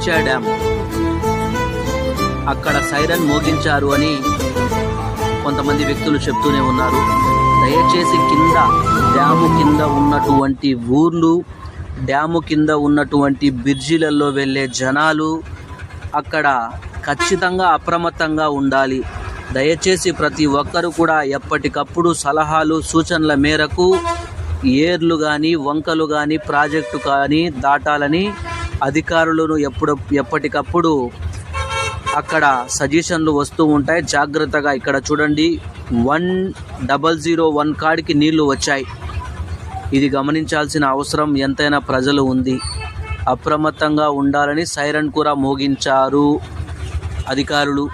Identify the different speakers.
Speaker 1: కించా dam, అక్కడ siren మోగించారు అని కొంతమంది వ్యక్తులు చెప్తూనే ఉన్నారు. దయచేసి డ్యాము కింద ఉన్నటువంటి ఊర్లు, డ్యాము కింద ఉన్నటువంటి బ్రిడ్జిలలో వెళ్ళే జనాలు అక్కడ ఖచ్చితంగా అప్రమత్తంగా ఉండాలి. దయచేసి ప్రతి ఒక్కరూ కూడా ఎప్పటికప్పుడు సలహాలు సూచనల మేరకు ఏర్లు కానీ వంకలు కానీ ప్రాజెక్టు కానీ దాటాలని అధికారులను ఎప్పటికప్పుడు అక్కడ సజెషన్లు వస్తూ ఉంటాయి. జాగ్రత్తగా ఇక్కడ చూడండి 1001 కాడికి నీళ్లు వచ్చాయి. ఇది గమనించాల్సిన అవసరం ఎంతైనా ప్రజలు ఉంది. అప్రమత్తంగా ఉండాలని సైరన్ కూడా మోగించారు అధికారులు.